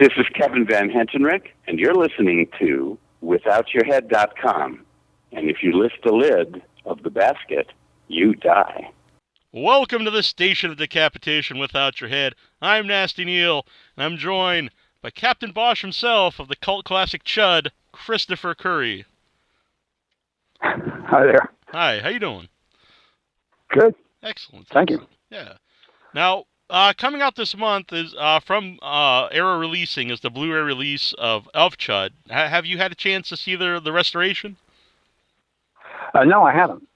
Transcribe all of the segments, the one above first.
This is Kevin Van Hentenryck, and you're listening to WithoutYourHead.com. And if you lift the lid of the basket, you die. Welcome to the Station of Decapitation Without Your Head. I'm Nasty Neil, and I'm joined by Captain Bosch himself of the cult classic C.H.U.D, Christopher Curry. Hi there. Hi, how you doing? Good. Excellent. Thank you. Yeah. Now, coming out this month is from Era Releasing is the BluRay release of C.H.U.D. Have you had a chance to see the restoration? No, I haven't.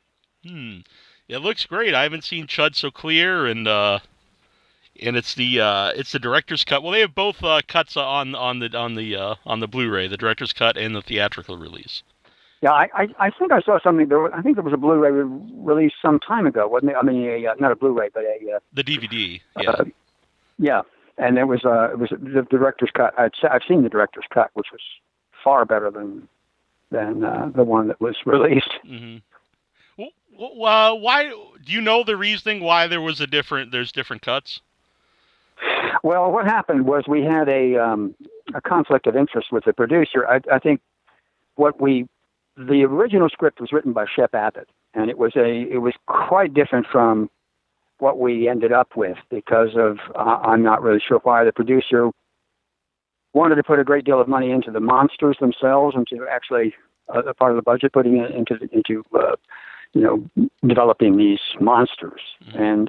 It looks great. I haven't seen C.H.U.D so clear, and it's the director's cut. Well, they have both cuts on the Blu-ray, the director's cut and the theatrical release. Yeah, I think I saw something. I think there was a Blu-ray release some time ago, wasn't it? I mean, not a Blu-ray, but the DVD. Yeah. Yeah, and it was the director's cut. I've seen the director's cut, which was far better than the one that was released. Mm-hmm. Well, why do you know the reasoning why there's different cuts? Well, what happened was we had a conflict of interest with the producer. I think the original script was written by Shep Abbott, and it was quite different from what we ended up with because of I'm not really sure why. The producer wanted to put a great deal of money into the monsters themselves, and to actually a part of the budget putting it into developing these monsters, and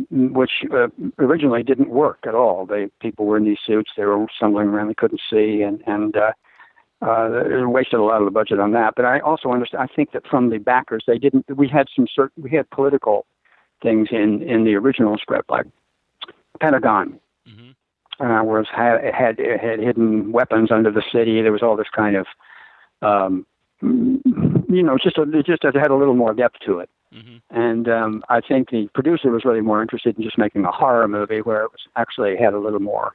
which originally didn't work at all. People were in these suits, they were stumbling around, they couldn't see, and they wasted a lot of the budget on that. But I also understand. I think that from the backers, they didn't. We had political things in the original script, like Pentagon, had hidden weapons under the city. There was all this kind of, it had a little more depth to it. Mm-hmm. And I think the producer was really more interested in just making a horror movie where it was actually had a little more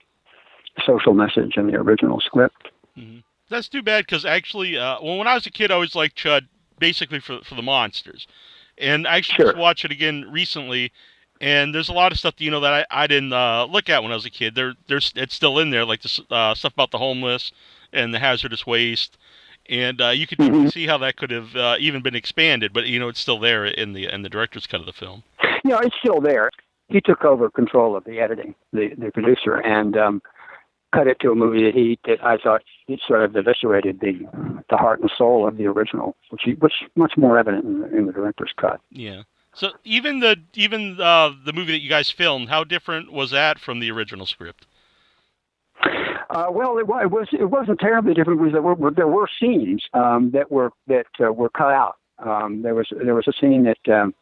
social message in the original script. Mm-hmm. That's too bad, because actually, when I was a kid, I always liked C.H.U.D basically for the monsters. And I actually just watched it again recently, and there's a lot of stuff that I didn't look at when I was a kid. It's still in there, like the stuff about the homeless and the hazardous waste. And you could see how that could have even been expanded, but it's still there in the director's cut of the film. Yeah, it's still there. He took over control of the editing, the producer, and cut it to a movie that I thought it sort of eviscerated the heart and soul of the original, which much more evident in the director's cut. Yeah. So even the movie that you guys filmed, how different was that from the original script? Well, it wasn't terribly different because there were scenes that were cut out. There was a scene that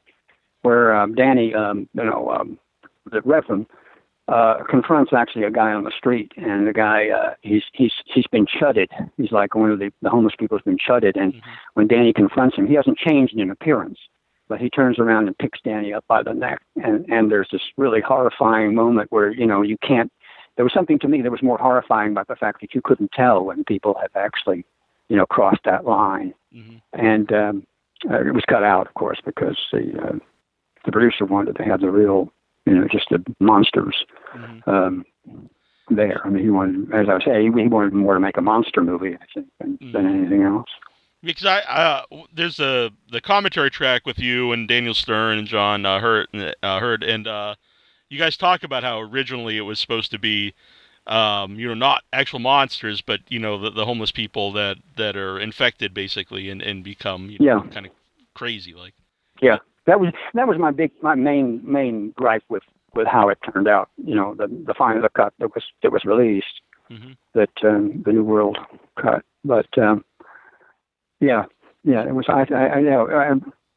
where Danny, the Reverend, confronts actually a guy on the street, and the guy he's been C.H.U.D. He's like one of the homeless people who's been C.H.U.D. And when Danny confronts him, he hasn't changed in appearance, but he turns around and picks Danny up by the neck, and there's this really horrifying moment where you can't. There was something to me that was more horrifying about the fact that you couldn't tell when people had actually, crossed that line. Mm-hmm. And it was cut out, of course, because the producer wanted to have the real, just the monsters there. I mean, he wanted, as I say, he wanted more to make a monster movie, I think, than anything else. Because there's the commentary track with you and Daniel Stern and John Hurt, and you guys talk about how originally it was supposed to be, not actual monsters, but the homeless people that are infected basically and become kind of crazy like. Yeah, that was my main gripe with how it turned out. The final cut that was released, that the New World cut, but it was.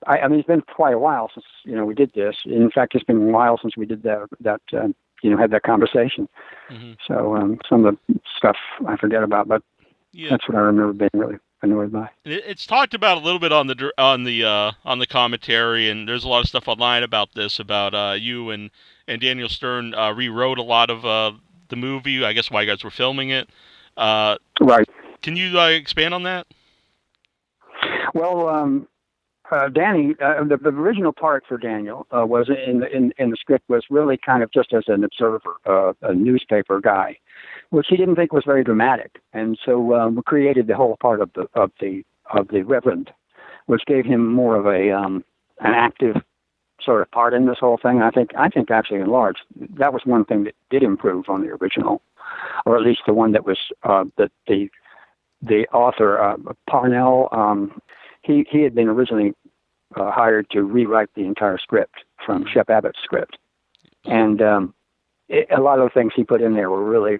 I mean, it's been quite a while since we did this. In fact, it's been a while since we did that had that conversation. Mm-hmm. So some of the stuff I forget about, but that's what I remember being really annoyed by. It's talked about a little bit on the commentary, and there's a lot of stuff online about this. About you and Daniel Stern rewrote a lot of the movie. I guess while you guys were filming it. Right. Can you expand on that? Well. Danny, the original part for Daniel was in the script was really kind of just as an observer, a newspaper guy, which he didn't think was very dramatic, and so we created the whole part of the Reverend, which gave him more of an active sort of part in this whole thing. I think actually in large that was one thing that did improve on the original, or at least the one that was that the author Parnell. He had been originally hired to rewrite the entire script from Shep Abbott's script, and a lot of the things he put in there were really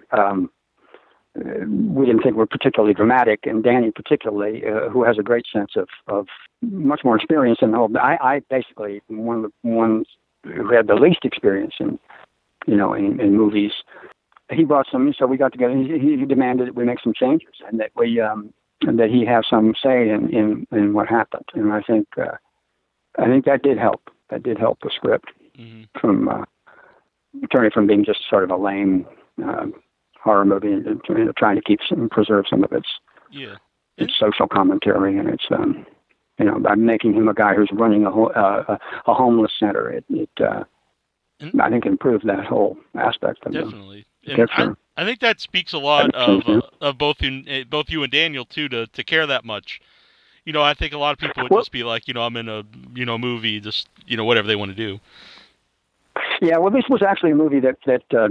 we didn't think were particularly dramatic. And Danny, particularly, who has a great sense of much more experience in the whole. I basically one of the ones who had the least experience in movies. He brought some, so we got together. He demanded that we make some changes and that we. And that he has some say in what happened, and I think that did help. That did help the script from turning from being just sort of a lame horror movie into trying to preserve some of its social commentary and its by making him a guy who's running a homeless center. I think improved that whole aspect of definitely. And I think that speaks a lot of both you and Daniel too to care that much. I think a lot of people would just be like, I'm in a movie, just whatever they want to do. Yeah, well, this was actually a movie that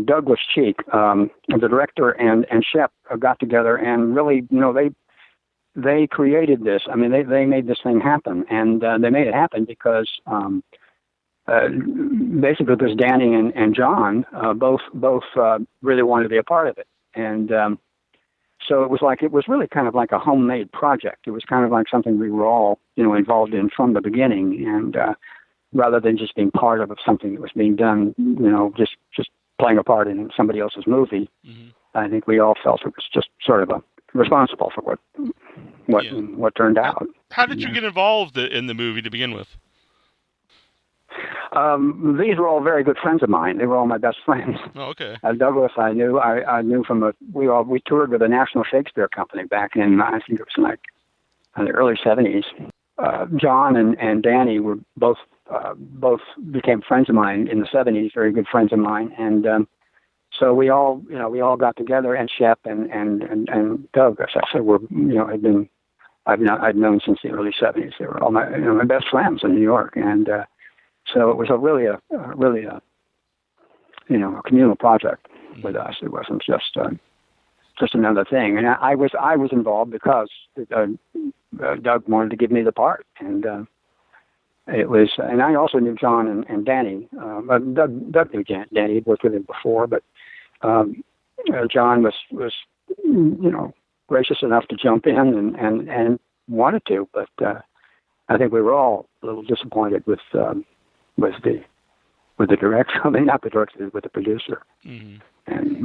Douglas Cheek, the director, and Shep got together and really, they created this. I mean, they made this thing happen, and they made it happen because. Basically, because Danny and John both really wanted to be a part of it, and so it was really kind of like a homemade project. It was kind of like something we were all involved in from the beginning, and rather than just being part of something that was being done, just playing a part in somebody else's movie. I think we all felt it was just sort of responsible for what turned out. How did you get involved in the movie to begin with? These were all very good friends of mine. They were all my best friends. Oh, okay. Douglas, I knew from we toured with the National Shakespeare Company back in, I think it was like in the early 70s. John and Danny were both became friends of mine in the 70s, very good friends of mine, and so we all got together, and Shep and Doug, as I said, I'd known since the early 70s. They were all my best friends in New York, and so it was really a communal project with us. It wasn't just another thing. And I was involved because Doug wanted to give me the part, and it was. And I also knew John and Danny. Doug knew Danny. He'd worked with him before, but John was gracious enough to jump in and wanted to. But I think we were all a little disappointed with the director. I mean, not the director, with the producer, and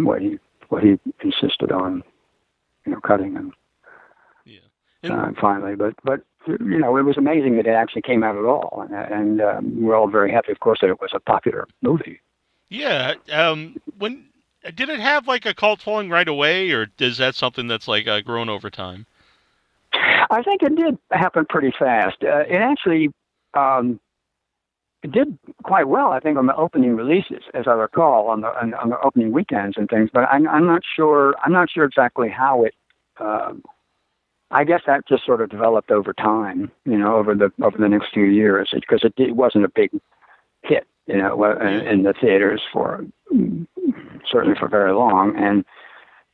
what he insisted on, cutting and finally. But it was amazing that it actually came out at all, and we're all very happy, of course, that it was a popular movie. Yeah. When did it have like a cult following right away, or is that something that's like grown over time? I think it did happen pretty fast. It actually. It did quite well, I think, on the opening releases, as I recall, on the opening weekends and things. But I'm not sure. I'm not sure exactly how it. I guess that just sort of developed over time, over the next few years, because it wasn't a big hit, in the theaters certainly for very long, and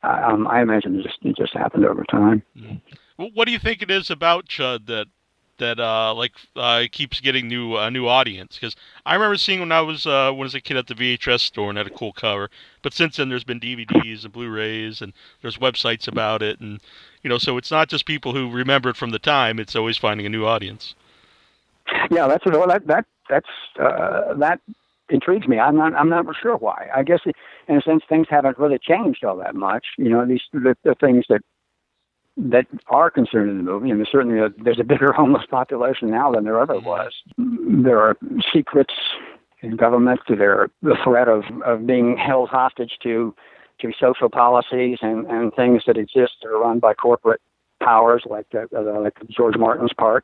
I imagine it just happened over time. Well, what do you think it is about C.H.U.D that keeps getting new audience? Because I remember seeing when I was a kid at the VHS store and had a cool cover. But since then, there's been DVDs and Blu-rays, and there's websites about it, and so it's not just people who remember it from the time. It's always finding a new audience. Yeah, that intrigues me. I'm not sure why. I guess in a sense things haven't really changed all that much. At least the things that are concerned in the movie, and there's a bigger homeless population now than there ever was. There are secrets in government. There the threat of being held hostage to social policies and things that exist that are run by corporate powers like George Martin's part.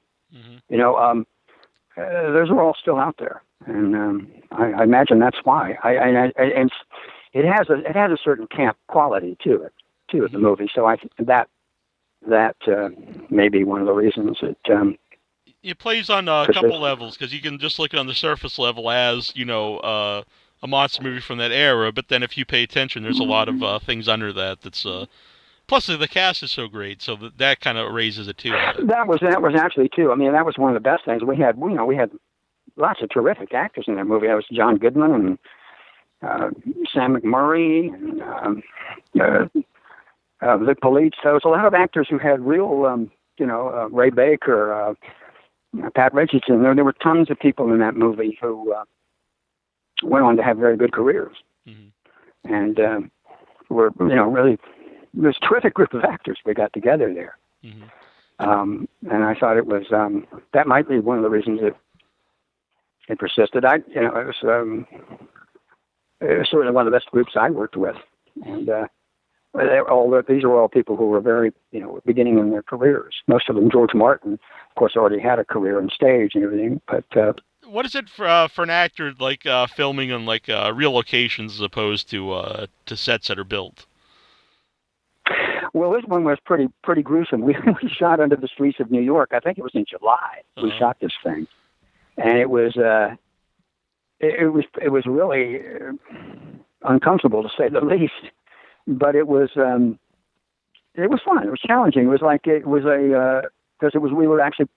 those are all still out there, and I imagine that's why. And it has a certain camp quality to it, the movie. So I think that may be one of the reasons that. It plays on a couple levels, because you can just look at it on the surface level as, a monster movie from that era, but then if you pay attention, there's a lot of things under that that's... Plus, the cast is so great, so that kind of raises it too. That was actually too. I mean, that was one of the best things. We had lots of terrific actors in that movie. That was John Goodman and Sam McMurray and Vic Police. So there was a lot of actors who had real, Ray Baker, Pat Richardson. There were tons of people in that movie who went on to have very good careers, and were really. It was a terrific group of actors we got together there, and I thought it was that might be one of the reasons it persisted. It was certainly one of the best groups I worked with, and these are all people who were very beginning in their careers. Most of them, George Martin, of course, already had a career on stage and everything. But what is it for an actor like filming on real locations as opposed to sets that are built? Well, this one was pretty gruesome. We shot under the streets of New York. I think it was in July. We shot this thing, and it was really uncomfortable to say the least. But it was fun. It was challenging. It was because we were actually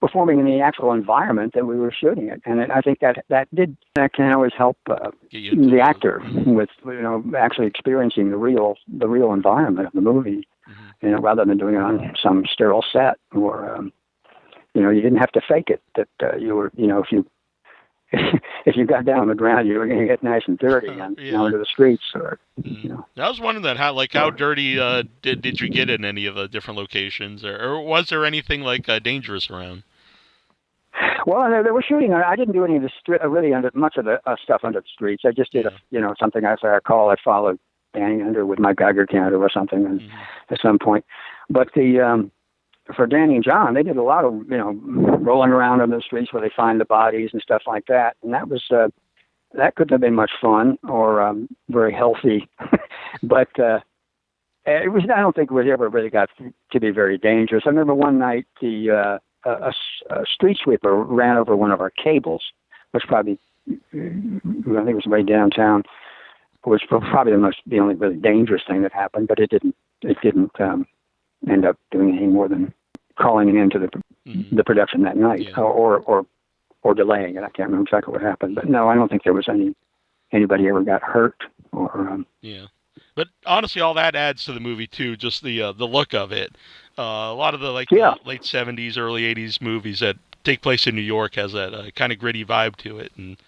performing in the actual environment that we were shooting it, and I think that can always help the actor with actually experiencing the real environment of the movie, rather than doing it on some sterile set, or you didn't have to fake it that you were if you got down on the ground, you were going to get nice and dirty and into the streets. Or, I was wondering that how dirty did you get in any of the different locations, or was there anything dangerous around? Well, they were shooting. I didn't do any of the much of the stuff under the streets. I just did something I recall. I followed Danny under with my Geiger counter or something, and at some point. But for Danny and John, they did a lot of rolling around on the streets where they find the bodies and stuff like that, and that was that couldn't have been much fun or very healthy. But it was. I don't think it ever really got to be very dangerous. I remember one night a street sweeper ran over one of our cables, which probably I think it was way downtown. Was probably the only really dangerous thing that happened, but it didn't end up doing anything more than calling it into the production that night, or delaying it. I can't remember exactly what happened, but no, I don't think there was anybody ever got hurt or. But honestly, all that adds to the movie too. Just the look of it. A lot of the late '70s, early '80s movies that take place in New York has that kind of gritty vibe to it. And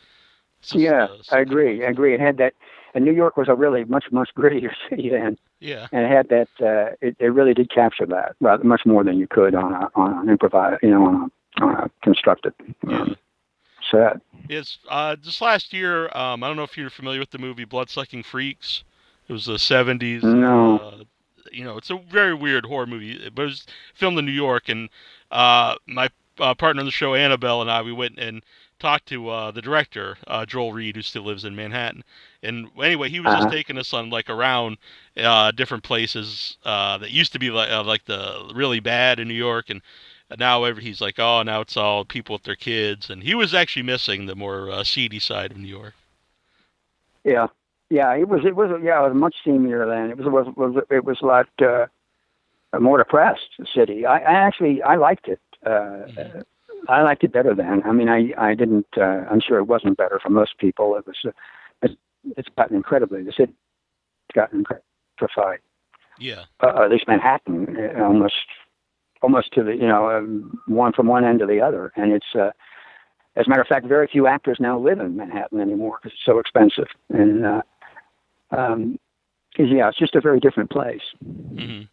I agree. It had that. And New York was a really much grittier city then. Yeah. And it had that. It really did capture that rather much more than you could on an improvised, on a constructed set. Yes. This last year, I don't know if you're familiar with the movie Bloodsucking Freaks. It was the '70s. No. It's a very weird horror movie, but it was filmed in New York, and my partner on the show, Annabelle, and I, we went and talked to the director, Joel Reed, who still lives in Manhattan. And anyway, he was just taking us on around different places that used to be like the really bad in New York, and now he's like, oh, now it's all people with their kids, and he was actually missing the more seedy side of New York. Yeah. Yeah, it was much seamier then. It was a lot more depressed city. I liked it. I liked it better then. I mean, I didn't. I'm sure it wasn't better for most people. It was. It's gotten incredibly. The city's gotten gentrified. Yeah. At least Manhattan, almost to the one from one end to the other, and it's. As a matter of fact, very few actors now live in Manhattan anymore because it's so expensive. And it's just a very different place. Mm-hmm.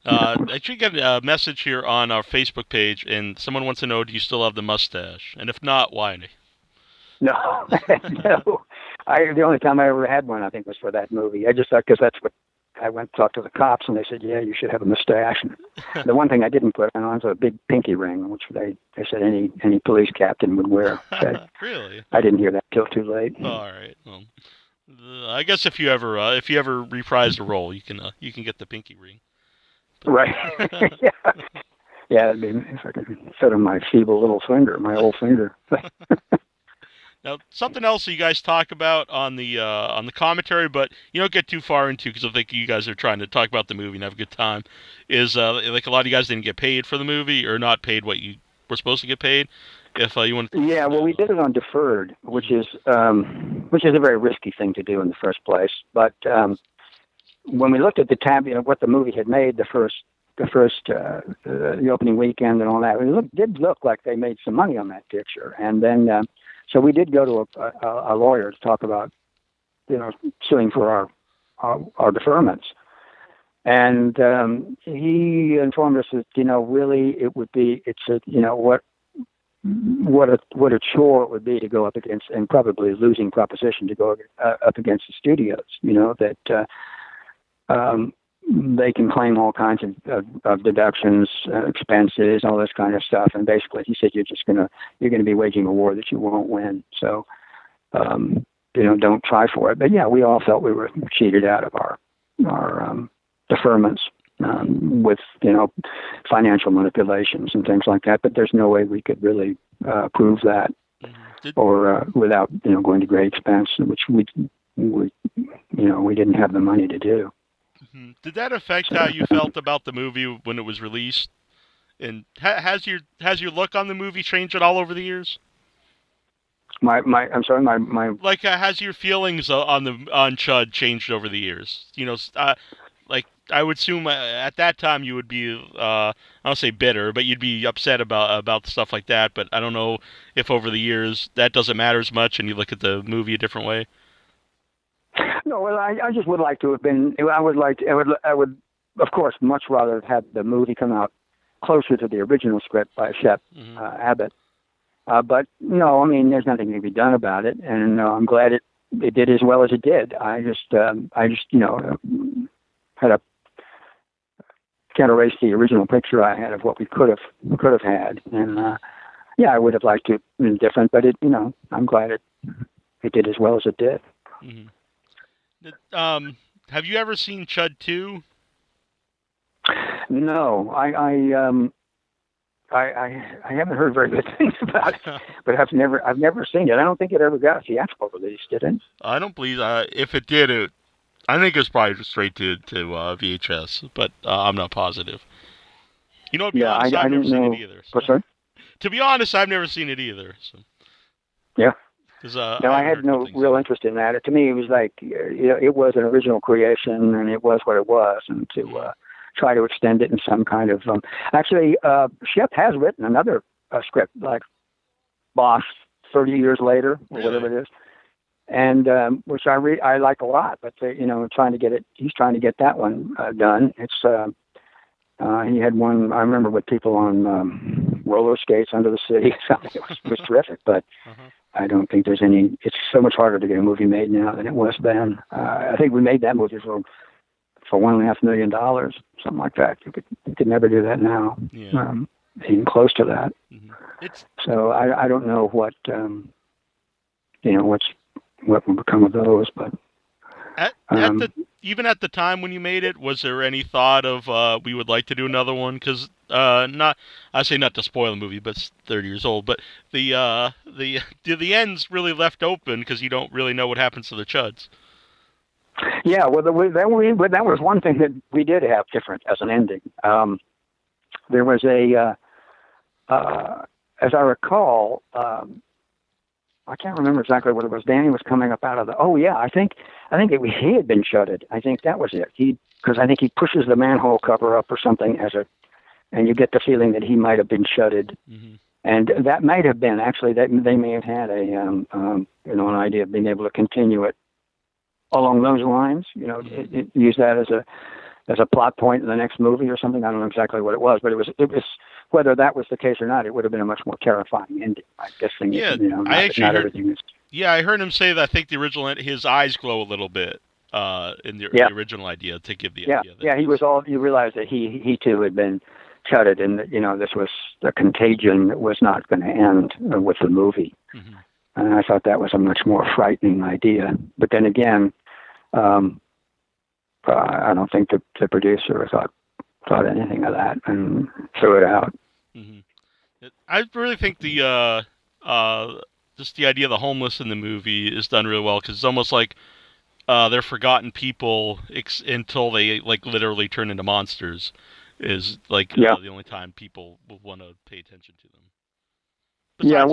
I actually got a message here on our Facebook page, and someone wants to know, do you still have the mustache? And if not, why? No, no. The only time I ever had one, I think, was for that movie. I just thought because that's what I went to talk to the cops, and they said, yeah, you should have a mustache. And the one thing I didn't put on was a big pinky ring, which they said any police captain would wear. Really? I didn't hear that till too late. Oh, all right. Well, I guess if you ever reprised a role, you can get the pinky ring. Right. Yeah. Yeah, it'd be, if I could fit on my feeble little finger, my old finger. Now, something else that you guys talk about on the commentary, but you don't get too far into because I think you guys are trying to talk about the movie and have a good time, is like a lot of you guys didn't get paid for the movie or not paid what you were supposed to get paid. If you want. Yeah, well, we did it on deferred, which is a very risky thing to do in the first place. But when we looked at what the movie had made the opening weekend and all that, it did look like they made some money on that picture. And then, so we did go to a lawyer to talk about, suing for our deferments. And he informed us that, really it would be, what a chore it would be to go up against, and probably a losing proposition to go up against the studios, that they can claim all kinds of deductions, expenses, all this kind of stuff. And basically, he said, you're going to be waging a war that you won't win. So, don't try for it. But yeah, we all felt we were cheated out of our deferments with, financial manipulations and things like that. But there's no way we could really prove that, or without, going to great expense, which we didn't have the money to do. Did that affect how you felt about the movie when it was released? And has your look on the movie changed at all over the years? I'm sorry, my like has your feelings on C.H.U.D changed over the years? Like I would assume at that time you would be I don't say bitter, but you'd be upset about stuff like that. But I don't know if over the years that doesn't matter as much, and you look at the movie a different way. No, well, I just would like to have been. I would, of course, much rather have had the movie come out closer to the original script by Shep Abbott. But no, I mean, there's nothing to be done about it, and I'm glad it did as well as it did. I just can't erase the original picture I had of what we could have had, and I would have liked it different, but I'm glad it did as well as it did. Mm-hmm. Have you ever seen C.H.U.D 2? No, I haven't heard very good things about it, but I've never seen it. I don't think it ever got a theatrical release, did it? I don't believe if it did, I think it was probably straight to VHS, but I'm not positive. To be honest, I've never seen it either. So. Sorry? To be honest, I've never seen it either. So. Yeah. No, I had no real interest in that. To me, it was like, it was an original creation, and it was what it was, and to try to extend it in some kind of... Actually, Shep has written another script, like Bosch, 30 years later, or whatever it is, and which I like a lot, but, he's trying to get that one done. It's... he had one, I remember, with people on roller skates under the city. It was terrific, but... I don't think there's any. It's so much harder to get a movie made now than it was then. I think we made that movie for $1.5 million, something like that. You could never do that now. Yeah. Even close to that. Mm-hmm. So I don't know what what will become of those, but even at the time when you made it, was there any thought of we would like to do another one? Because I say not to spoil the movie, but it's 30 years old. But the end's really left open because you don't really know what happens to the Chuds. Yeah, well, that was one thing that we did have different as an ending. There was as I recall, I can't remember exactly what it was. Danny was coming up out of the. Oh yeah, I think he had been shutted. I think that was it. Because I think he pushes the manhole cover up or something and you get the feeling that he might have been shutted. Mm-hmm. And that might have been actually that they may have had an idea of being able to continue it along those lines. Use that as a plot point in the next movie or something. I don't know exactly what it was, but it was whether that was the case or not, it would have been a much more terrifying ending. I'm guessing. Yeah, not everything is. Yeah, I heard him say that. I think the original his eyes glow a little bit. in the original idea to give the idea. Yeah, he was all. You realize that he too had been C.H.U.D, and that, this was the contagion that was not going to end with the movie. Mm-hmm. And I thought that was a much more frightening idea. But then again, I don't think the producer thought anything of that and threw it out. Mm-hmm. I really think the just the idea of the homeless in the movie is done really well, because it's almost like they're forgotten people until they literally turn into monsters. Is the only time people will want to pay attention to them. Besides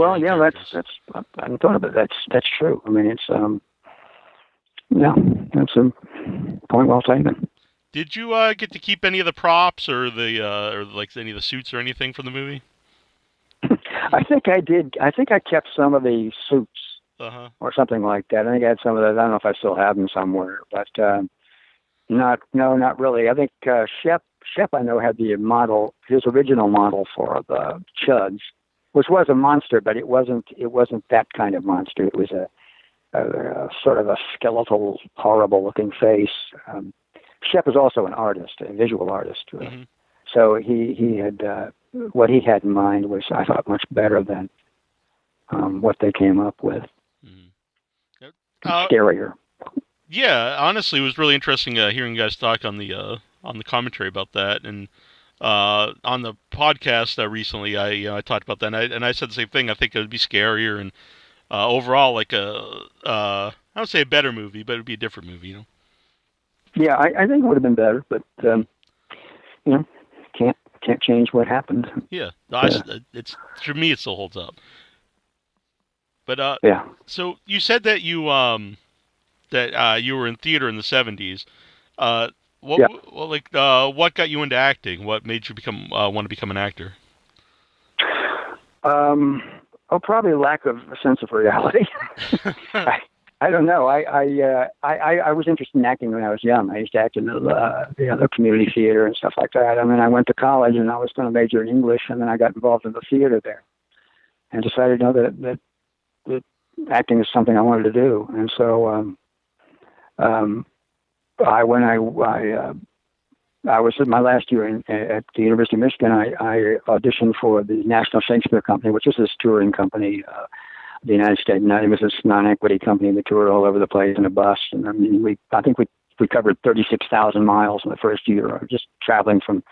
that's I hadn't thought of it. That's true. I mean, it's that's a point well taken. Did you get to keep any of the props or any of the suits or anything from the movie? I think I did. I think I kept some of the suits or something like that. I think I had some of those. I don't know if I still have them somewhere, but not really. I think Shep, I know, had the model, his original model for the C.H.U.Ds, which was a monster, but it wasn't that kind of monster. It was a sort of a skeletal, horrible-looking face. Shep is also an artist, a visual artist. Mm-hmm. So he had what he had in mind was, I thought, much better than what they came up with. Mm-hmm. Scarier. Yeah, honestly, it was really interesting hearing you guys talk on the commentary about that, and on the podcast recently, I talked about that, and I said the same thing. I think it would be scarier and overall I would say a better movie, but it would be a different movie, Yeah, I think it would have been better, but can't change what happened. Yeah, it's for me, it still holds up. But so you said that you were in theater in the 70s. What got you into acting? What made you want to become an actor? Probably lack of a sense of reality. I don't know. I was interested in acting when I was young. I used to act in the community theater and stuff like that. And then I went to college and I was going to major in English, and then I got involved in the theater there, and decided that acting is something I wanted to do. And so I was in my last year at the University of Michigan. I auditioned for the National Shakespeare Company, which is this touring company, the United States. It was this non-equity company that toured all over the place in a bus. And I mean, I think we covered 36,000 miles in the first year, just traveling from,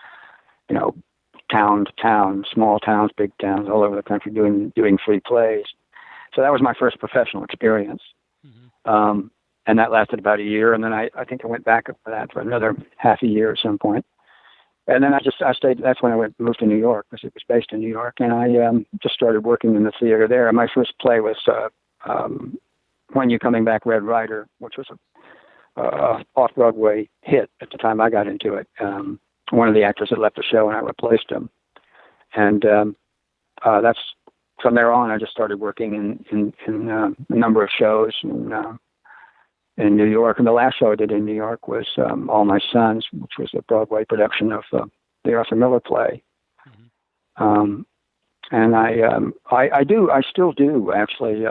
town to town, small towns, big towns, all over the country, doing free plays. So that was my first professional experience. Mm-hmm. And that lasted about a year, and then I think I went back for that for another half a year at some point. And then I stayed. That's when I moved to New York, because it was based in New York, and I just started working in the theater there. And my first play was When You Coming Back, Red Ryder, which was a off-Broadway hit at the time I got into it. One of the actors had left the show, and I replaced him. And that's from there on. I just started working in a number of shows in New York. And the last show I did in New York was All My Sons, which was a Broadway production of the Arthur Miller play. Mm-hmm. And I still do actually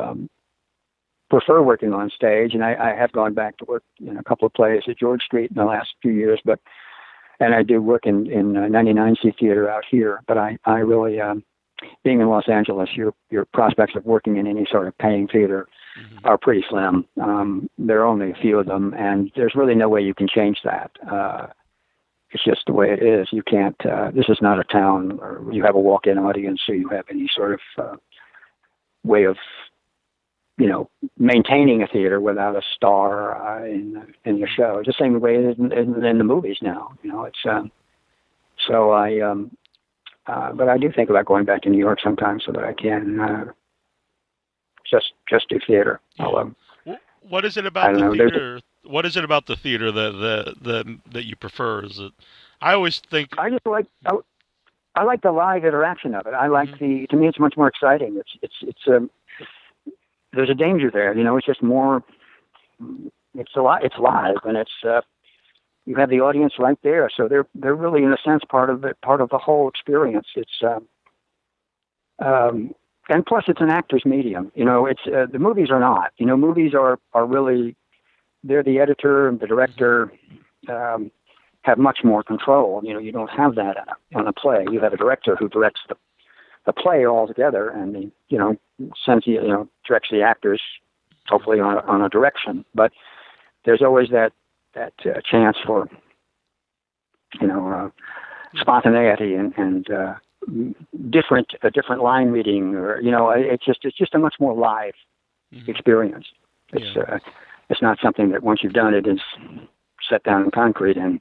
prefer working on stage, and I have gone back to work in a couple of plays at George Street in the last few years, and I do work in 99C Theater out here. But I really, being in Los Angeles, your prospects of working in any sort of paying theater are pretty slim. There are only a few of them, and there's really no way you can change that. It's just the way it is. You can't, this is not a town where you have a walk-in audience, or you have any sort of way of, maintaining a theater without a star in the show. It's the same way it is in the movies now. It's so but I do think about going back to New York sometime so that I can just do theater. What is it about the theater? What is it about the theater that you prefer? Is it? I always think I just like I like the live interaction of it. I like to me it's much more exciting. It's there's a danger there. It's just more. It's live, and it's you have the audience right there, so they're really in a sense part of the whole experience. It's and plus it's an actor's medium. It's the movies are not. Movies are really they're the editor and the director. Have much more control. You don't have that on a play. You have a director who directs the play altogether, and sends directs the actors, hopefully on a direction. But there's always that chance for spontaneity and different line reading, or it's just a much more live experience. It's not something that once you've done it is set down in concrete and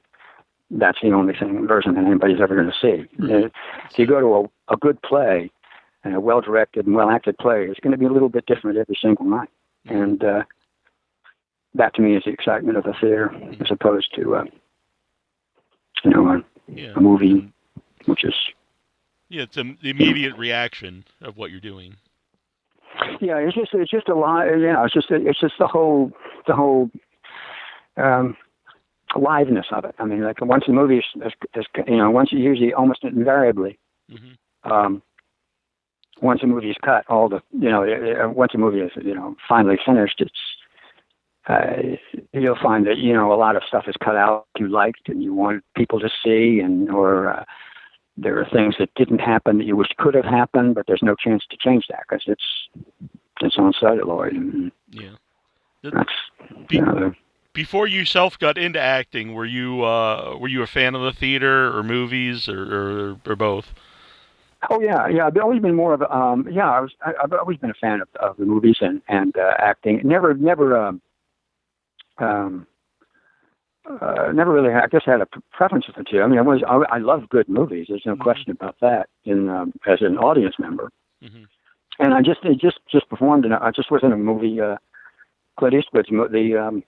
that's the only version that anybody's ever going to see. If you go to a good play, and a well-directed and well-acted play, it's going to be a little bit different every single night. And that, to me, is the excitement of the theater, as opposed to, a movie, which is... Yeah, it's the immediate reaction of what you're doing. Yeah, it's just a lot. It's just the whole liveness of it. I mean, like once the movie is once you usually almost invariably, once a movie is cut, once a movie is finally finished, it's you'll find that a lot of stuff is cut out you liked and you wanted people to see, or there are things that didn't happen that you wish could have happened, but there's no chance to change that because it's on celluloid. And that's Before you self got into acting, were you a fan of the theater or movies or both? Oh yeah. I've always been more of I've always been a fan of the movies and acting. Never really. I just had a preference for the two. I mean, I love good movies. There's no question about that. As an audience member, and I just performed. I just was in a movie. Clint Eastwood's the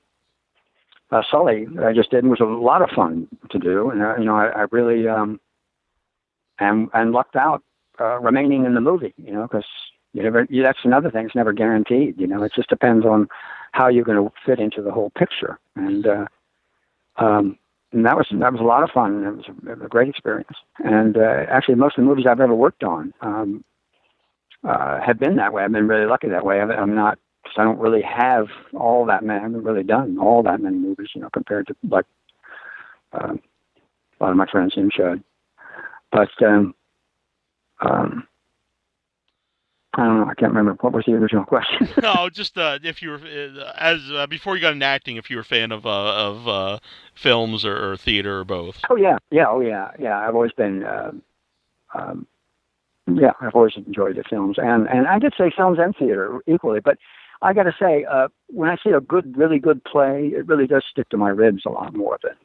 Sully I just did, and was a lot of fun to do. And I really and lucked out remaining in the movie. Because that's another thing. It's never guaranteed. It just depends on how you're going to fit into the whole picture. And that was a lot of fun. It was a great experience. And actually, most of the movies I've ever worked on have been that way. I've been really lucky that way. I'm not. Because I don't really have all that many. I haven't really done all that many movies, compared to like a lot of my friends in C.H.U.D. But I don't know. I can't remember. What was the original question? No, just if you were before you got into acting, if you were a fan of films or theater or both. Oh yeah. I've always been. I've always enjoyed the films, and I did say films and theater equally. But I got to say, when I see a really good play, it really does stick to my ribs a lot more than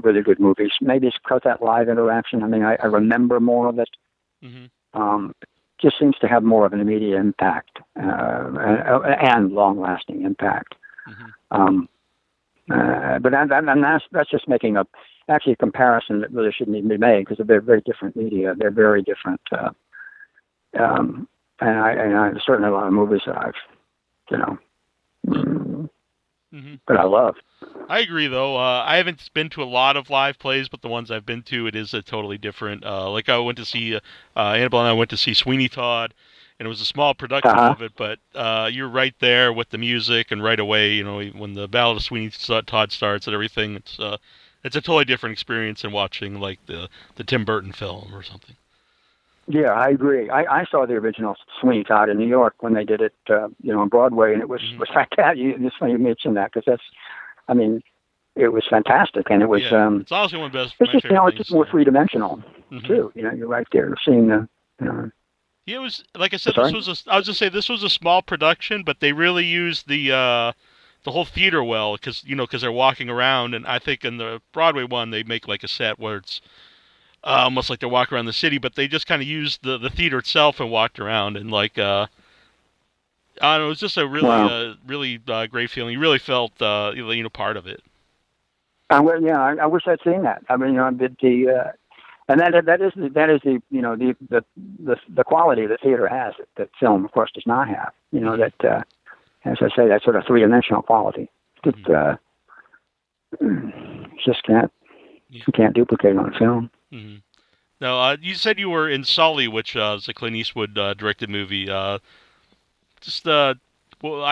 really good movies. Maybe it's because that live interaction. I mean, I remember more of it. Just seems to have more of an immediate impact and long-lasting impact. But that's just making a comparison that really shouldn't even be made, because they're very different media. They're very different. And I certainly a lot of movies that I've, but I love. I agree, though. I haven't been to a lot of live plays, but the ones I've been to, it is a totally different. Like I went to see Annabelle, and I went to see Sweeney Todd, and it was a small production of it, but you're right there with the music, and right away, when the Ballad of Sweeney Todd starts and everything, it's a totally different experience than watching like the Tim Burton film or something. Yeah, I agree. I saw the original Sweeney Todd in New York when they did it, on Broadway, and it was fantastic. It's funny you mentioned that, because it was fantastic, and it was. It's honestly one of the best. It's just it's just more three-dimensional too. You're right there seeing the. Yeah, it was like I said. I was just say this was a small production, but they really used the whole theater well, because they're walking around, and I think in the Broadway one they make like a set where it's. Almost like they're walking around the city, but they just kind of used the theater itself and walked around, and I don't know, it was just a really great feeling. You really felt part of it. I wish I'd seen that. And that is the quality the theater has that film, of course, does not have. That as I say, that sort of three-dimensional quality that just can't duplicate on film. Now, you said you were in Sully, which is a Clint Eastwood directed movie. I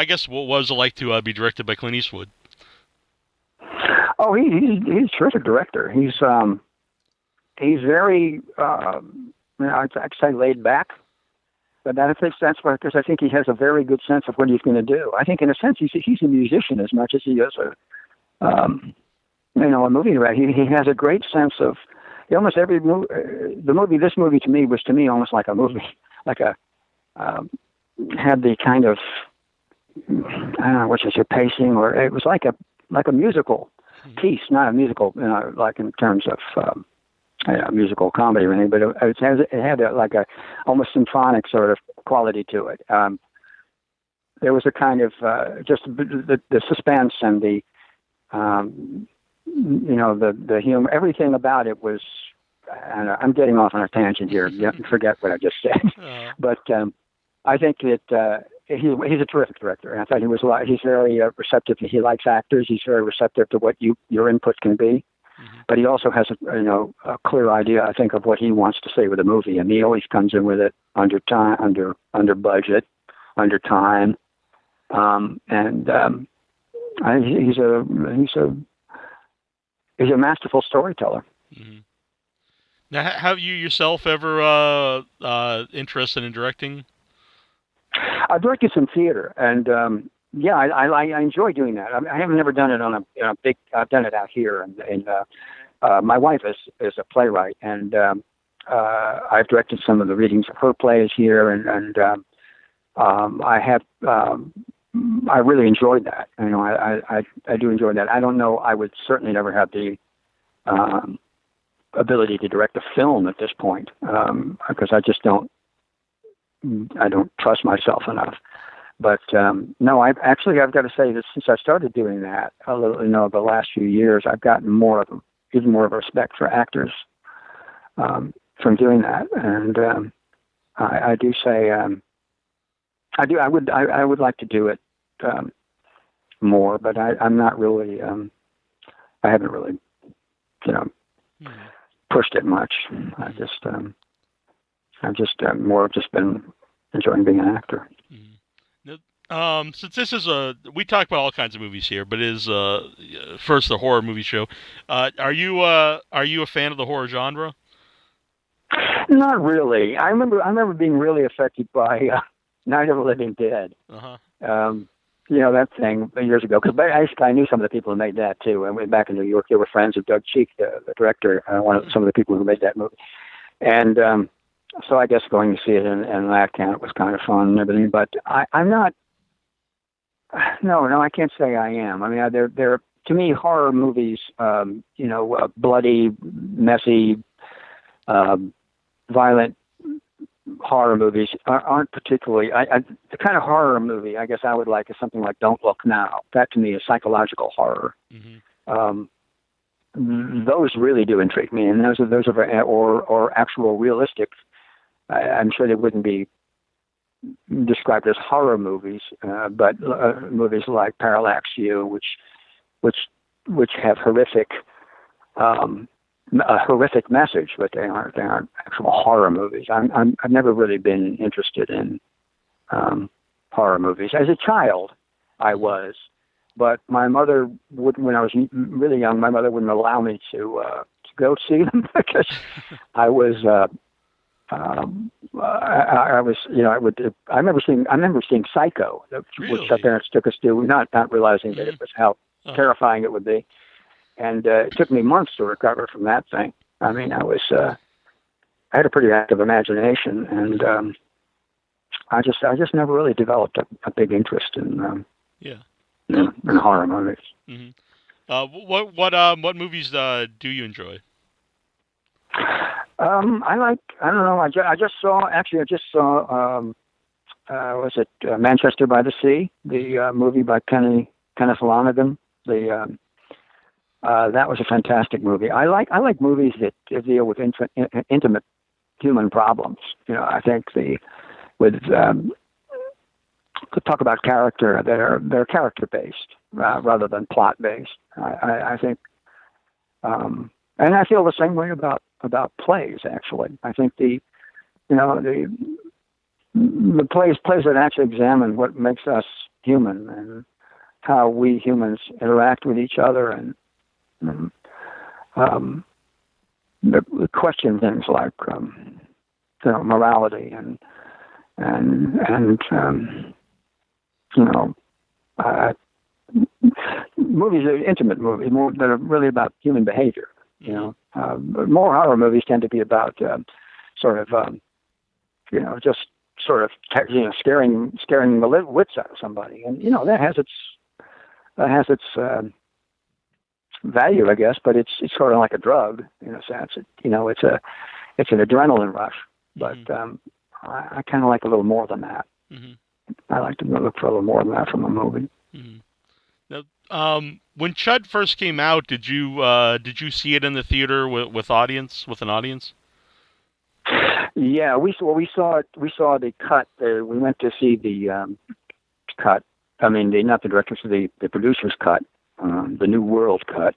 guess what was it like to be directed by Clint Eastwood? Oh, he's a terrific director. He's very, I'd say laid back. But I think that's why, because I think he has a very good sense of what he's going to do. I think, in a sense, he's a musician as much as he is a movie director. He has a great sense of almost every movie. This movie to me was almost like a movie, like had the kind of, I don't know what you say, pacing, or it was like a musical piece, not a musical, like in terms of musical comedy or anything, but it had like a almost symphonic sort of quality to it. There was a kind of just the suspense and the the humor, everything about it was. I'm getting off on a tangent here. Forget what I just said, but I think that he's a terrific director. And I thought he's very receptive. He likes actors. He's very receptive to what your input can be. Mm-hmm. But he also has a clear idea, I think, of what he wants to say with a movie, and he always comes in with it under time, under budget, under time, he's a masterful storyteller. Mm-hmm. Now, have you yourself ever interested in directing? I've directed some theater, and I enjoy doing that. I haven't never done it on a big. I've done it out here, and my wife is a playwright, and I've directed some of the readings of her plays here, and I have. I really enjoyed that. I do enjoy that. I don't know. I would certainly never have the ability to direct a film at this point, because I just don't. I don't trust myself enough. But no, I've got to say that since I started doing that, the last few years, I've gotten even more of a respect for actors from doing that. And I do say, I would like to do it more, but I'm not really. I haven't really, pushed it much. I've just been enjoying being an actor. Mm-hmm. Since this is we talk about all kinds of movies here, but it is first a horror movie show. Are you a fan of the horror genre? Not really. I remember being really affected by Night of the Living Dead. Uh-huh. That thing years ago, because I knew some of the people who made that too. And back in New York, they were friends of Doug Cheek, the director, some of the people who made that movie. And so I guess going to see it in that camp was kind of fun and everything. But I'm not. No, I can't say I am. I mean, they're to me horror movies. Bloody, messy, violent horror movies aren't particularly. The kind of horror movie I guess I would like is something like Don't Look Now. That to me is psychological horror. Mm-hmm. Those really do intrigue me, and those are or actual realistic. I'm sure they wouldn't be described as horror movies, but movies like Parallax View, which have a horrific message, but they aren't actual horror movies. I've never really been interested in horror movies. As a child, I was, but my mother would. When I was really young, my mother wouldn't allow me to go see them because I was. I remember seeing Psycho, which our parents took us to, not realizing that it was how terrifying it would be, and it took me months to recover from that thing. I mean, I had a pretty active imagination, and I just never really developed a big interest in horror movies. Mm-hmm. What movies do you enjoy? I don't know. I just saw was it Manchester by the Sea, the movie by Kenneth Lonergan. That was a fantastic movie. I like movies that deal with intimate human problems. I think to talk about character, they're character based rather than plot based. I think, and I feel the same way about plays. Actually, I think the plays that actually examine what makes us human and how we humans interact with each other and and question things like morality and movies are intimate movies, more that are really about human behavior. More horror movies tend to be about just sort of scaring the wits out of somebody, and that has its value, I guess, but it's sort of like a drug in a sense. It's an adrenaline rush, but I kind of like a little more than that. Mm-hmm. I like to look for a little more than that from a movie. Mm-hmm. Now, when C.H.U.D first came out, did you see it in the theater with an audience? Yeah, we saw it. We saw the cut. We went to see the cut. I mean, not the director's, the producer's cut, the New World cut,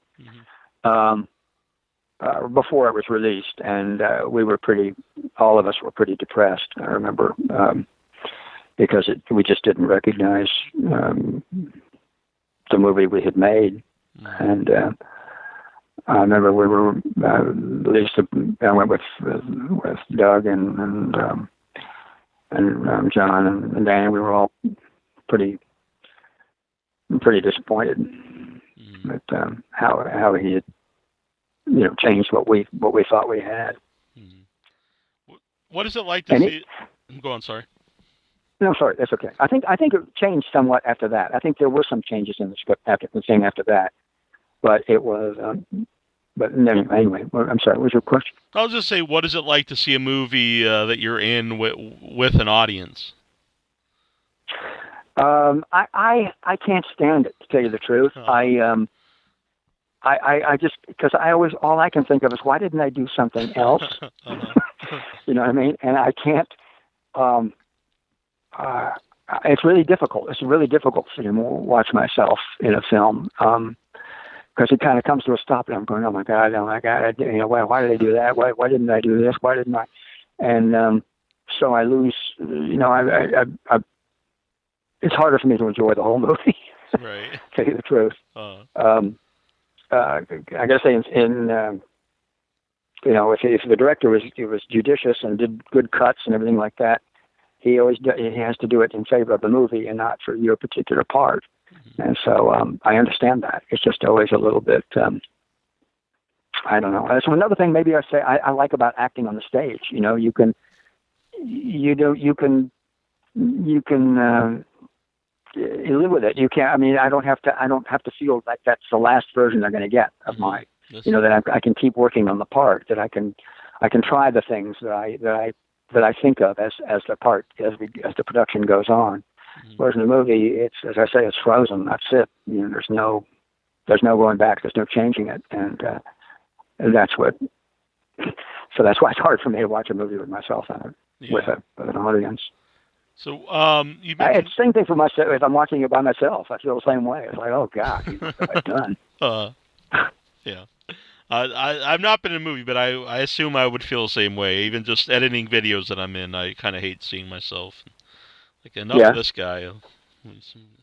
before it was released, and all of us were pretty depressed. I remember because we just didn't recognize the movie we had made, and I remember we were at least I went with Doug and John and Dan. We were all pretty disappointed at how he had changed what we thought we had. What is it like to see? Go on, sorry. No, sorry, that's okay. I think it changed somewhat after that. I think there were some changes in the script after that, but it was. But anyway, I'm sorry. What was your question? I'll just say, what is it like to see a movie that you're in with an audience? I can't stand it, to tell you the truth. I just, because all I can think of is, why didn't I do something else? You know what I mean? And I can't. It's really difficult. It's really difficult to watch myself in a film. Because it kind of comes to a stop, and I'm going, oh my God, why did I do that? Why didn't I do this? Why didn't I? And so I lose. It's harder for me to enjoy the whole movie. Right. To tell you the truth. I gotta say, if the director was judicious and did good cuts and everything like that, he has to do it in favor of the movie and not for your particular part. And so I understand that. It's just always a little bit, I don't know. So another thing maybe I say I like about acting on the stage, you can you live with it. You can't. I mean, I don't have to feel like that's the last version they're going to get of my. That I can keep working on the part. That I can try the things that I think of as the part as the production goes on. Whereas in the movie, it's, as I say, it's frozen. That's it. There's no going back. There's no changing it, and that's what. So that's why it's hard for me to watch a movie with myself in it, with an audience. So you mentioned... It's the same thing for myself. If I'm watching it by myself, I feel the same way. It's like, oh God, what have I done? Yeah. I've not been in a movie, but I assume I would feel the same way. Even just editing videos that I'm in, I kind of hate seeing myself. Like, enough of this guy.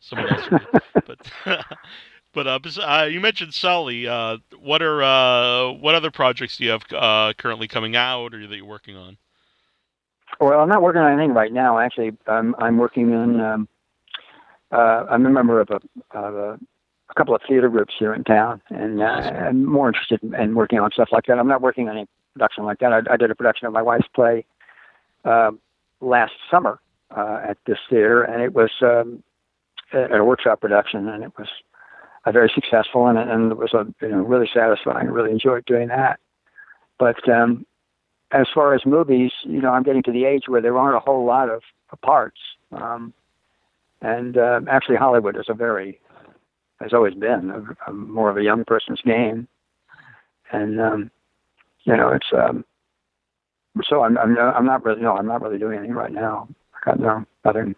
Someone else. But you mentioned Sully. What other projects do you have currently coming out, or that you're working on? Well, I'm not working on anything right now. Actually, I'm working on. I'm a member of a couple of theater groups here in town, and I'm more interested in working on stuff like that. I'm not working on any production like that. I did a production of my wife's play last summer at this theater, and it was a workshop production, and it was very successful, and it was really satisfying. I really enjoyed doing that. But as far as movies, I'm getting to the age where there aren't a whole lot of parts, and actually Hollywood has always been more of a young person's game, and it's so I'm not really doing anything right now. I got nothing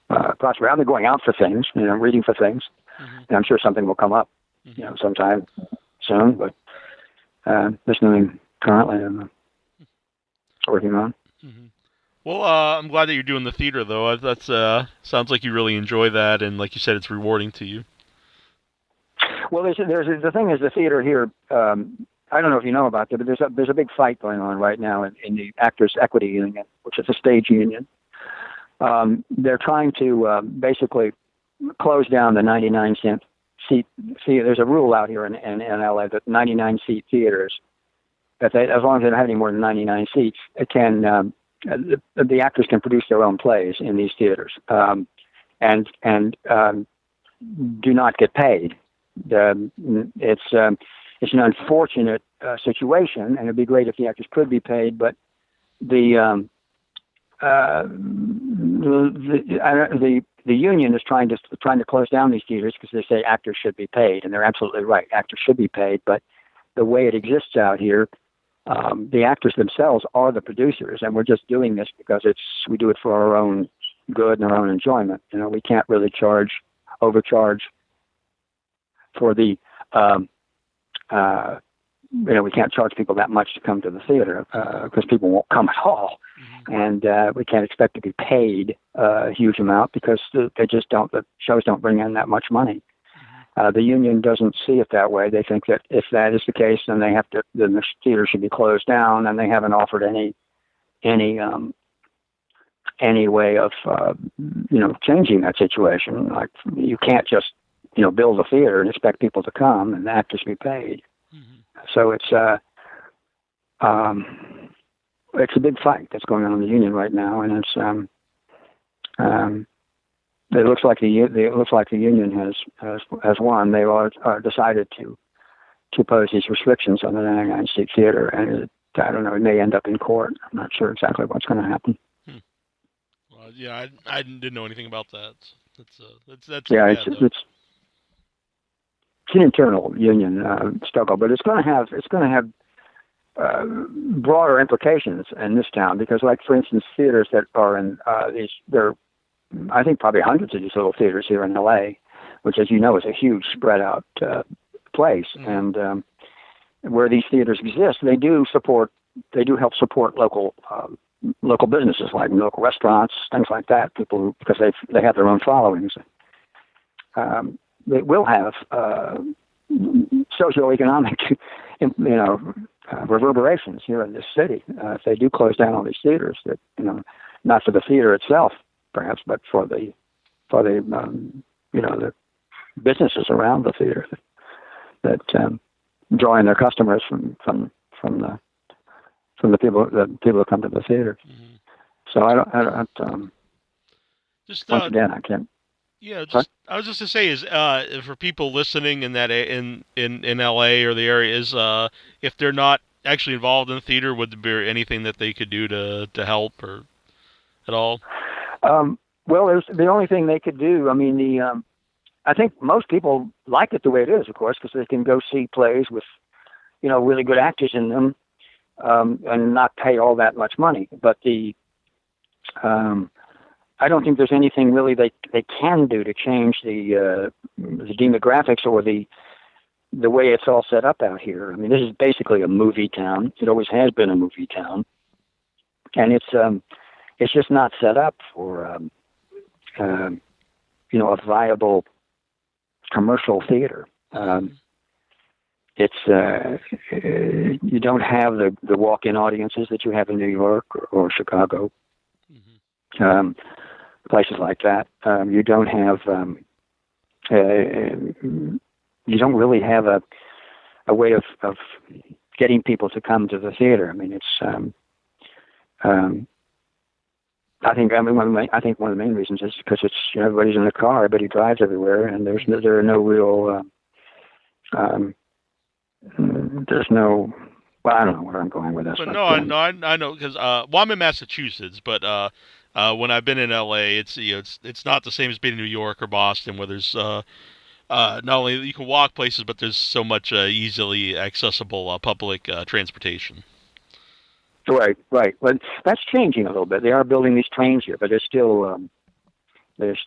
prospect. I'm going out for things, reading for things, and I'm sure something will come up, sometime soon. But there's nothing currently I'm working on. Well, I'm glad that you're doing the theater, though. That's sounds like you really enjoy that, and like you said, it's rewarding to you. Well, the thing is, the theater here. I don't know if you know about it, but there's a big fight going on right now in the Actors Equity Union, which is a stage union. They're trying to basically close down the 99-cent seat. See, there's a rule out here in LA that 99-seat theaters, that as long as they don't have any more than 99 seats, it can the actors can produce their own plays in these theaters, and do not get paid. It's an unfortunate situation, and it'd be great if the actors could be paid, but the union is trying to close down these theaters because they say actors should be paid, and they're absolutely right. Actors should be paid, but the way it exists out here, the actors themselves are the producers, and we're just doing this because we do it for our own good and our own enjoyment. We can't really overcharge for the we can't charge people that much to come to the theater because people won't come at all. And we can't expect to be paid a huge amount because the shows don't bring in that much money. The union doesn't see it that way. They think that if that is the case, then then the theater should be closed down, and they haven't offered any way of changing that situation. Like, you can't just build a theater and expect people to come and the actors be paid. So it's a big fight that's going on in the union right now, and it looks like the union has won. They are decided to pose these restrictions on the 99-seat theater, and I don't know, it may end up in court. I'm not sure exactly what's going to happen. Well, yeah, I didn't know anything about that. That's yeah, bad, it's an internal union struggle, but it's going to have broader implications in this town because, like, for instance, theaters that are in I think probably hundreds of these little theaters here in LA, which, as you know, is a huge spread out place. And where these theaters exist, they do help support local businesses, like local restaurants, things like that. People, because they have their own followings. It will have socioeconomic, reverberations here in this city if they do close down all these theaters. That not for the theater itself, perhaps, but for the the businesses around the theater that drawing their customers from the people who come to the theater. So I don't once again, I can't. Yeah, I was just to say is for people listening in that in LA or the area is if they're not actually involved in the theater, would there be anything that they could do to help or at all? Well, there's the only thing they could do. I mean, I think most people like it the way it is, of course, because they can go see plays with really good actors in them and not pay all that much money. But I don't think there's anything really they can do to change the demographics or the way it's all set up out here. I mean, this is basically a movie town. It always has been a movie town, and it's just not set up for a viable commercial theater. You don't have the walk-in audiences that you have in New York or Chicago. Places like that. You don't have. You don't really have a way of getting people to come to the theater. I mean, it's. I think one of the main reasons is because it's everybody's in the car, everybody drives everywhere, and there are no real. There's no. Well, I don't know where I'm going with this. But I know because I'm in Massachusetts, but when I've been in LA, it's not the same as being in New York or Boston, where there's not only you can walk places, but there's so much easily accessible public transportation. Right. Well, that's changing a little bit. They are building these trains here, but there's still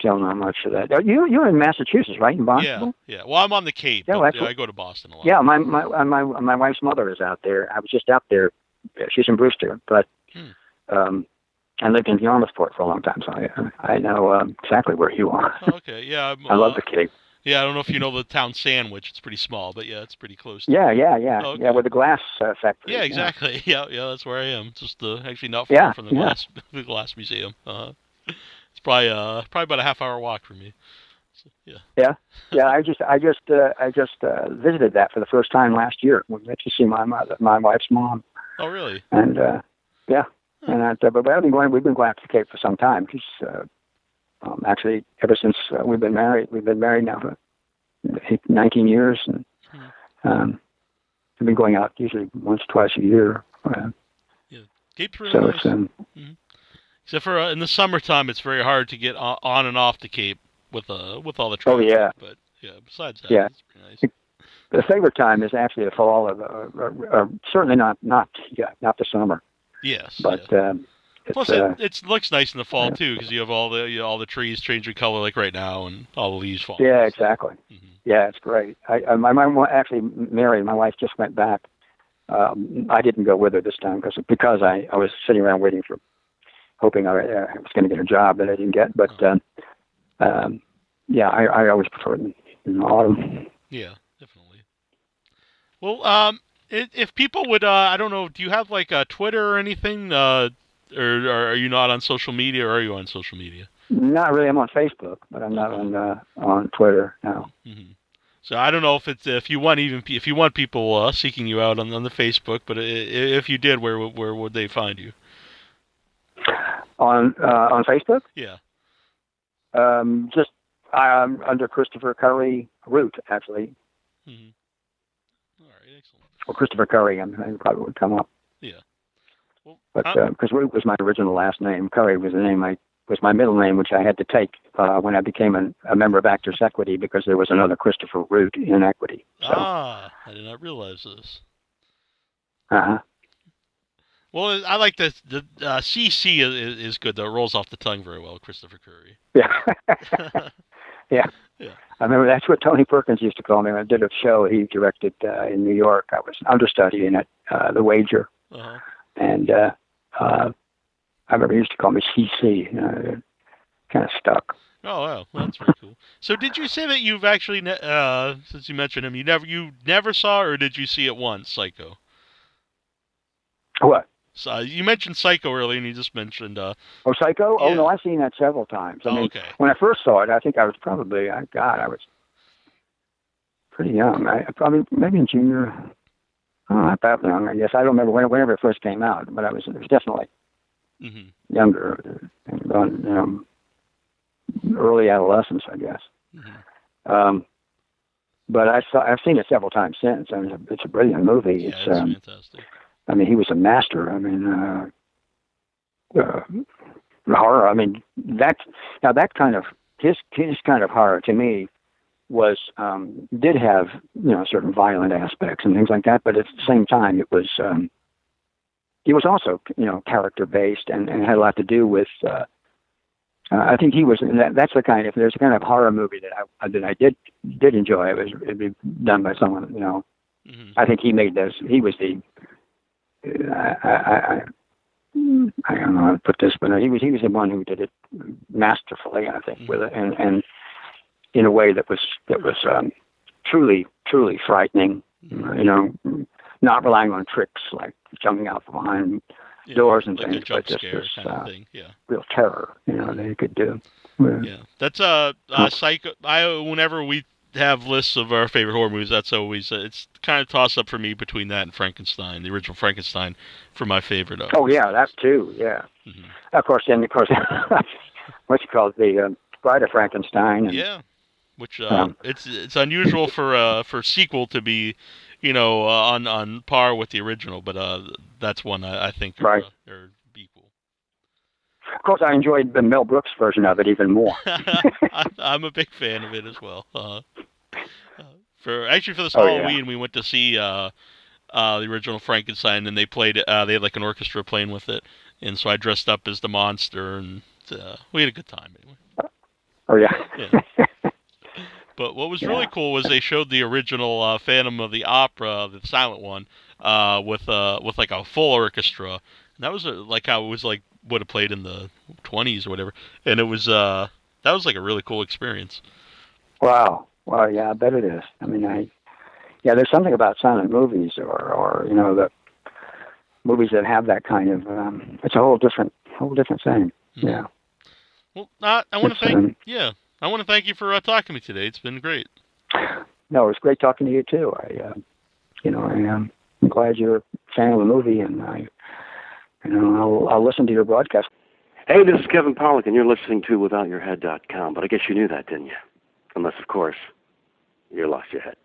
not much of that. You're in Massachusetts, right? In Boston? Yeah. Well, I'm on the Cape. Yeah, but I go to Boston a lot. Yeah, my wife's mother is out there. I was just out there. She's in Brewster, but I lived in Yarmouthport for a long time, so I know exactly where you are. Okay, yeah. I love the Cape. Yeah, I don't know if you know the town Sandwich. It's pretty small, but yeah, it's pretty close. Yeah, Oh, okay. yeah, with the glass factory. Yeah, exactly. Yeah, that's where I am. Just actually not far from the the glass museum. It's probably about a half-hour walk from me. So, yeah. I just visited that for the first time last year. We went to see my wife's mom. Oh, really? And yeah, and but we've been going to the Cape for some time because actually ever since we've been married now for 19 years, and we've been going out usually once, twice a year. Cape's really so nice. It's except for in the summertime, it's very hard to get on and off the Cape with all the traffic. Oh yeah. But yeah, besides that, it's pretty nice. The favorite time is actually the fall, certainly not the summer. Yes. But plus, it looks nice in the fall too, because you have all the trees changing color like right now, and all the leaves falling. Yeah, exactly. Yeah, it's great. My mom actually married. My wife just went back. I didn't go with her this time because I was sitting around hoping I was going to get a job that I didn't get. But yeah, I always prefer it in the autumn. Yeah, definitely. Well, if people would, I don't know, do you have like a Twitter or anything, or are you not on social media, or are you on social media? Not really. I'm on Facebook, but I'm not on Twitter now. So I don't know if you want people seeking you out on the Facebook, but if you did, where would they find you? On Facebook? Yeah. Just under Christopher Curry Root, actually. All right, excellent. Or Christopher Curry, I probably would come up. Yeah. Well, but because Root was my original last name, Curry was my middle name, which I had to take when I became a member of Actors Equity, because there was another Christopher Root in Equity. So. I did not realize this. Well, I like the CC is good though. It rolls off the tongue very well, Christopher Curry. Yeah. Yeah. I remember that's what Tony Perkins used to call me when I did a show he directed in New York. I was understudy in it, The Wager. And I remember he used to call me CC. It kind of stuck. Oh, wow. Well, that's very cool. So did you say that you've actually, since you mentioned him, you never saw, or did you see it once, Psycho? What? So, you mentioned Psycho earlier, and you just mentioned... Psycho? Yeah. Oh, no, I've seen that several times. I mean, okay. When I first saw it, I think I was probably, I was pretty young. Probably maybe in junior... Oh, not that young, I guess. I don't remember whenever it first came out, but it was definitely younger, early adolescence, I guess. But I've seen it several times since. I mean, it's a brilliant movie. Yeah, it's fantastic. I mean, he was a master. I mean, horror. I mean, that kind of his kind of horror to me was did have certain violent aspects and things like that, but at the same time it was also character based and had a lot to do with. I think he was. That's the kind of. There's a kind of horror movie that I did enjoy. It'd be done by someone. I think he made this. He was the. I don't know how to put this, but he was the one who did it masterfully. I think with it and in a way that was truly frightening. Not relying on tricks like jumping out from behind doors and like things, a jump but just scare this kind of thing. Yeah. real terror. That he could do. Yeah, that's Psycho. Whenever we have lists of our favorite horror movies, that's always it's kind of toss up for me between that and Frankenstein, the original Frankenstein, for my favorite. Oh yeah, that too. Yeah. Of course, what you call it, the Bride of Frankenstein. And, which it's unusual for sequel to be, on par with the original, but that's one I think are equal. Of course, I enjoyed the Mel Brooks version of it even more. I'm a big fan of it as well. For this Halloween, we went to see the original Frankenstein, and they played. They had like an orchestra playing with it, and so I dressed up as the monster, and we had a good time anyway. Oh yeah. But what was really cool was they showed the original Phantom of the Opera, the silent one, with like a full orchestra. And that was like how it was like would have played in the 20s or whatever. And it was that was like a really cool experience. Wow. Well, yeah, I bet it is. I mean, there's something about silent movies, or the movies that have that kind of. It's a whole different thing. Mm-hmm. Yeah. Well, I want to thank you for talking to me today. It's been great. No, it was great talking to you too. I'm glad you're a fan of the movie, and I'll listen to your broadcast. Hey, this is Kevin Pollak, and you're listening to WithoutYourHead.com. But I guess you knew that, didn't you? Unless, of course, you lost your head.